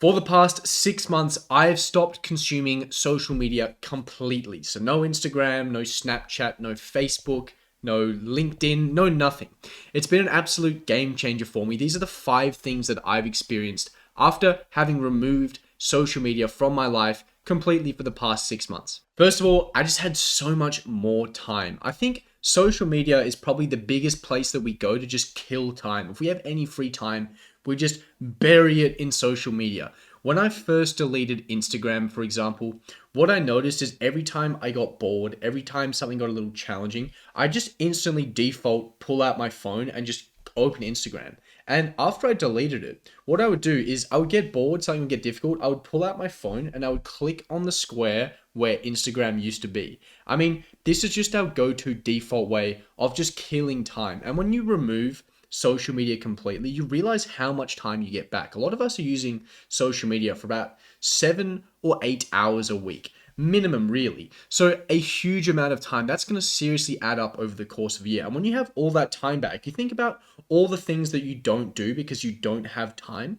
For the past 6 months, I've stopped consuming social media completely. So no Instagram, no Snapchat, no Facebook, no LinkedIn, no nothing. It's been an absolute game changer for me. These are the 5 things that I've experienced after having removed social media from my life completely for the past 6 months. First of all, I just had so much more time. I think social media is probably the biggest place that we go to just kill time. If we have any free time, we just bury it in social media. When I first deleted Instagram, for example, what I noticed is every time I got bored, every time something got a little challenging, I just instantly default pull out my phone and just open Instagram. And after I deleted it, what I would do is I would get bored, something would get difficult, I would pull out my phone and I would click on the square where Instagram used to be. I mean, this is just our go-to default way of just killing time. And when you remove social media completely, you realize how much time you get back. A lot of us are using social media for about 7 or 8 hours a week. Minimum, really. So a huge amount of time, that's going to seriously add up over the course of a year. And when you have all that time back, you think about all the things that you don't do because you don't have time.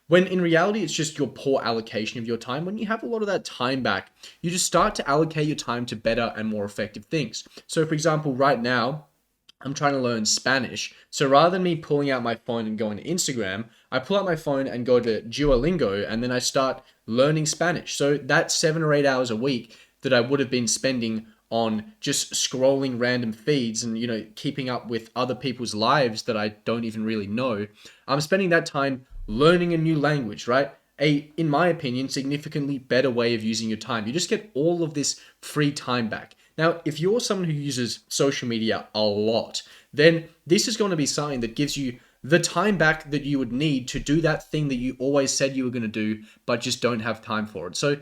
When in reality, it's just your poor allocation of your time. When you have a lot of that time back, you just start to allocate your time to better and more effective things. So for example, right now, I'm trying to learn Spanish. So rather than me pulling out my phone and going to Instagram, I pull out my phone and go to Duolingo and then I start learning Spanish. So that's 7 or 8 hours a week that I would have been spending on just scrolling random feeds and, keeping up with other people's lives that I don't even really know. I'm spending that time learning a new language, right? In my opinion, significantly better way of using your time. You just get all of this free time back. Now, if you're someone who uses social media a lot, then this is going to be something that gives you the time back that you would need to do that thing that you always said you were going to do, but just don't have time for it. So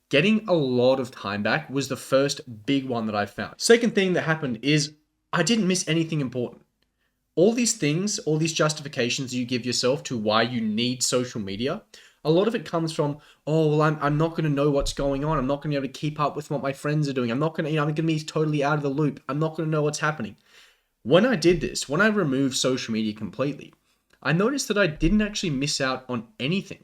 getting a lot of time back was the first big one that I found. Second thing that happened is I didn't miss anything important. All these things, all these justifications you give yourself to why you need social media, a lot of it comes from, I'm not going to know what's going on. I'm not going to be able to keep up with what my friends are doing. I'm not going to, I'm going to be totally out of the loop. I'm not going to know what's happening. When I did this, when I removed social media completely, I noticed that I didn't actually miss out on anything.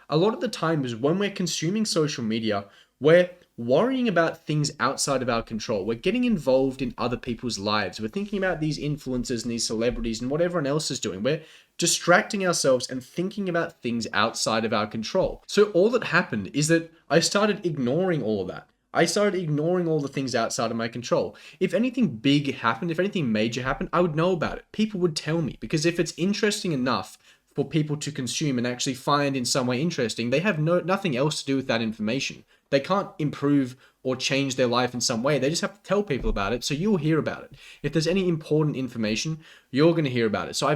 A lot of the time is when we're consuming social media, we're worrying about things outside of our control. We're getting involved in other people's lives. We're thinking about these influencers and these celebrities and what everyone else is doing. We're distracting ourselves and thinking about things outside of our control. So all that happened is that I started ignoring all of that. I started ignoring all the things outside of my control. If anything big happened, if anything major happened, I would know about it. People would tell me, because if it's interesting enough for people to consume and actually find in some way interesting, they have nothing else to do with that information. They can't improve or change their life in some way. They just have to tell people about it, so you'll hear about it. If there's any important information, you're going to hear about it. So I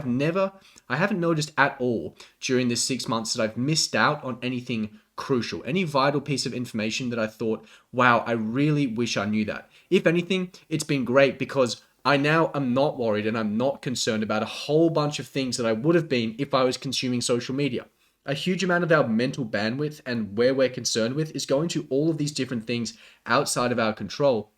haven't noticed at all during this 6 months that I've missed out on anything crucial, any vital piece of information that I thought, wow, I really wish I knew that. If anything, it's been great because I now am not worried and I'm not concerned about a whole bunch of things that I would have been if I was consuming social media. A huge amount of our mental bandwidth and where we're concerned with is going to all of these different things outside of our control.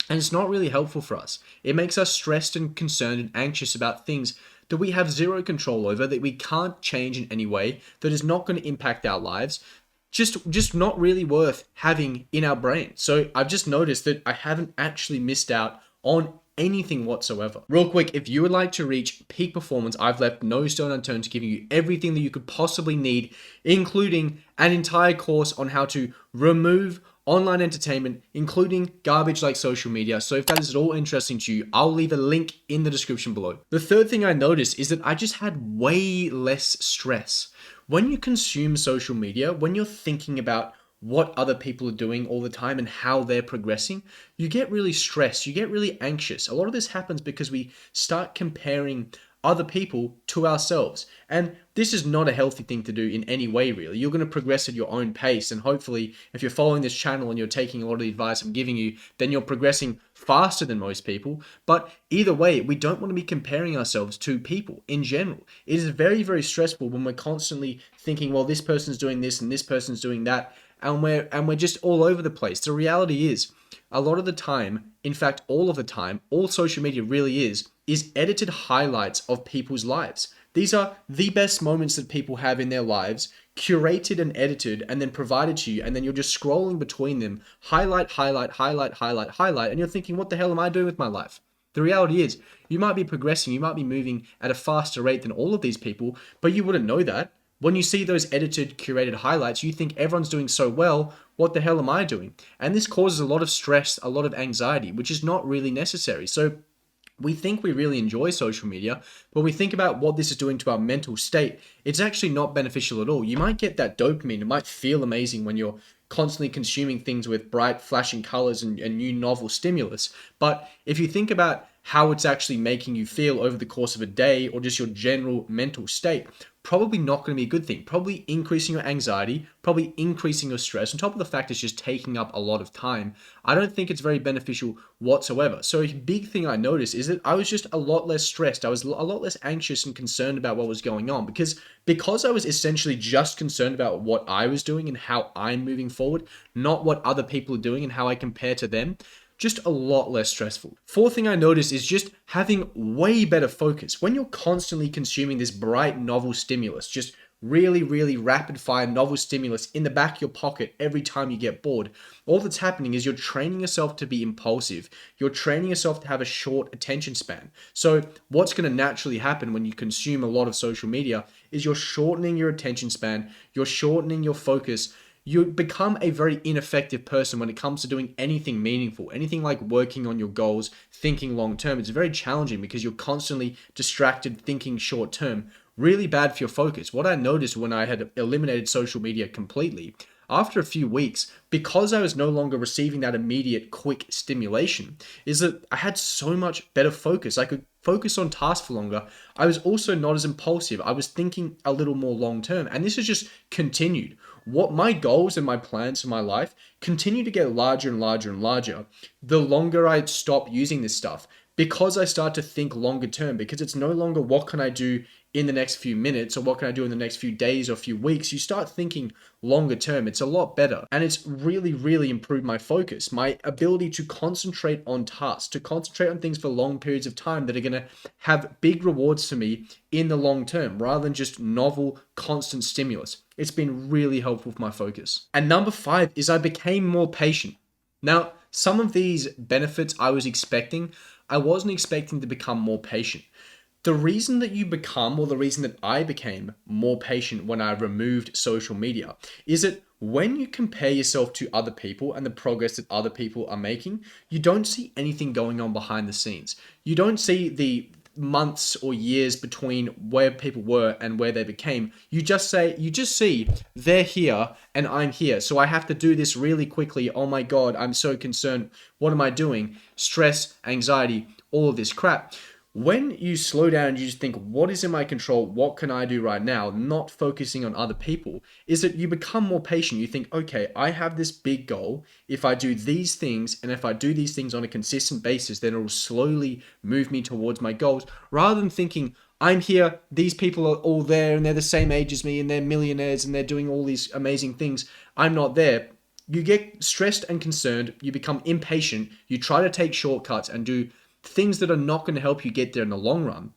And it's not really helpful for us. It makes us stressed and concerned and anxious about things that we have zero control over, that we can't change in any way, that is not going to impact our lives. Just not really worth having in our brain. So I've just noticed that I haven't actually missed out on anything whatsoever. Real quick, if you would like to reach peak performance, I've left no stone unturned to giving you everything that you could possibly need, including an entire course on how to remove online entertainment, including garbage like social media. So if that is at all interesting to you, I'll leave a link in the description below. The third thing I noticed is that I just had way less stress. When you consume social media, when you're thinking about what other people are doing all the time and how they're progressing, you get really stressed, you get really anxious. A lot of this happens because we start comparing other people to ourselves. And this is not a healthy thing to do in any way, really. You're going to progress at your own pace. And hopefully, if you're following this channel and you're taking a lot of the advice I'm giving you, then you're progressing faster than most people. But either way, we don't want to be comparing ourselves to people in general. It is very, very stressful when we're constantly thinking, well, this person's doing this and this person's doing that. And we're just all over the place. The reality is, a lot of the time, in fact, all of the time, all social media really is edited highlights of people's lives. These are the best moments that people have in their lives, curated and edited and then provided to you, and then you're just scrolling between them, highlight, highlight, highlight, highlight, highlight, and you're thinking, what the hell am I doing with my life? The reality is, you might be progressing, you might be moving at a faster rate than all of these people, but you wouldn't know that. When you see those edited, curated highlights, you think everyone's doing so well, what the hell am I doing? And this causes a lot of stress, a lot of anxiety, which is not really necessary. So we think we really enjoy social media, but when we think about what this is doing to our mental state, it's actually not beneficial at all. You might get that dopamine. It might feel amazing when you're constantly consuming things with bright, flashing colors and new novel stimulus. But if you think about how it's actually making you feel over the course of a day or just your general mental state, probably not going to be a good thing. Probably increasing your anxiety, probably increasing your stress. On top of the fact it's just taking up a lot of time, I don't think it's very beneficial whatsoever. So a big thing I noticed is that I was just a lot less stressed. I was a lot less anxious and concerned about what was going on because I was essentially just concerned about what I was doing and how I'm moving forward, not what other people are doing and how I compare to them. Just a lot less stressful. Fourth thing I noticed is just having way better focus. When you're constantly consuming this bright novel stimulus, just really, really rapid fire novel stimulus in the back of your pocket every time you get bored, all that's happening is you're training yourself to be impulsive. You're training yourself to have a short attention span. So what's going to naturally happen when you consume a lot of social media is you're shortening your attention span, you're shortening your focus. You become a very ineffective person when it comes to doing anything meaningful, anything like working on your goals, thinking long term. It's very challenging because you're constantly distracted, thinking short term. Really bad for your focus. What I noticed when I had eliminated social media completely, after a few weeks, because I was no longer receiving that immediate quick stimulation, is that I had so much better focus. I could focus on tasks for longer. I was also not as impulsive. I was thinking a little more long term, and this has just continued. What my goals and my plans for my life continue to get larger and larger and larger the longer I stop using this stuff, because I start to think longer term, because it's no longer what can I do in the next few minutes or what can I do in the next few days or few weeks. You start thinking longer term. It's a lot better, and it's really, really improved my focus, my ability to concentrate on tasks, to concentrate on things for long periods of time that are going to have big rewards for me in the long term rather than just novel, constant stimulus. It's been really helpful for my focus. And number 5 is I became more patient. Now, some of these benefits I was expecting, I wasn't expecting to become more patient. The reason that you become, or the reason that I became more patient when I removed social media, is that when you compare yourself to other people and the progress that other people are making, you don't see anything going on behind the scenes. You don't see the months or years between where people were and where they became. You just see they're here and I'm here. So I have to do this really quickly. Oh my God, I'm so concerned. What am I doing? Stress, anxiety, all of this crap. When you slow down and you just think, what is in my control? What can I do right now? Not focusing on other people, is that you become more patient. You think, okay, I have this big goal. If I do these things and if I do these things on a consistent basis, then it will slowly move me towards my goals, rather than thinking, I'm here, these people are all there and they're the same age as me and they're millionaires and they're doing all these amazing things. I'm not there. You get stressed and concerned. You become impatient. You try to take shortcuts and do things that are not going to help you get there in the long run.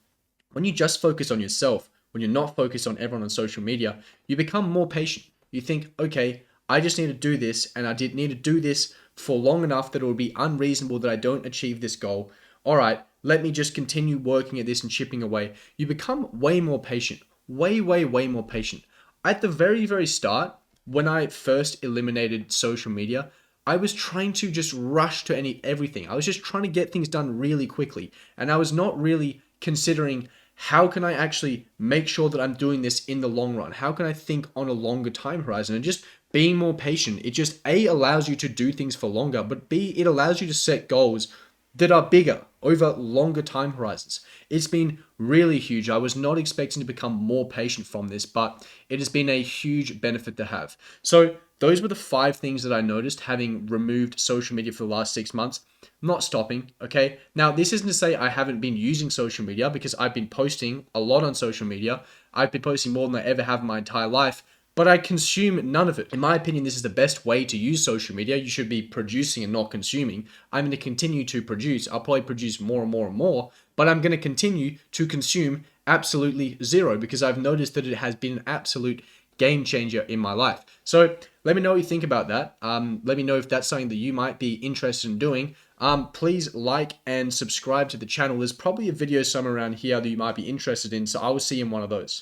When you just focus on yourself, when you're not focused on everyone on social media, you become more patient. You think, okay, I just need to do this, and I did need to do this for long enough that it would be unreasonable that I don't achieve this goal. All right, let me just continue working at this and chipping away. You become way more patient, way, way, way more patient. At the very, very start, when I first eliminated social media, I was trying to just rush to everything. I was just trying to get things done really quickly. And I was not really considering, how can I actually make sure that I'm doing this in the long run? How can I think on a longer time horizon? And just being more patient, it just A, allows you to do things for longer, but B, it allows you to set goals that are bigger over longer time horizons. It's been really huge. I was not expecting to become more patient from this, but it has been a huge benefit to have. So those were the 5 things that I noticed having removed social media for the last 6 months. Not stopping, okay? Now, this isn't to say I haven't been using social media, because I've been posting a lot on social media. I've been posting more than I ever have in my entire life. but I consume none of it. In my opinion, this is the best way to use social media. You should be producing and not consuming. I'm going to continue to produce. I'll probably produce more and more and more, but I'm going to continue to consume absolutely zero because I've noticed that it has been an absolute game changer in my life. So let me know what you think about that. Let me know if that's something that you might be interested in doing. Please like and subscribe to the channel. There's probably a video somewhere around here that you might be interested in, so I will see you in one of those.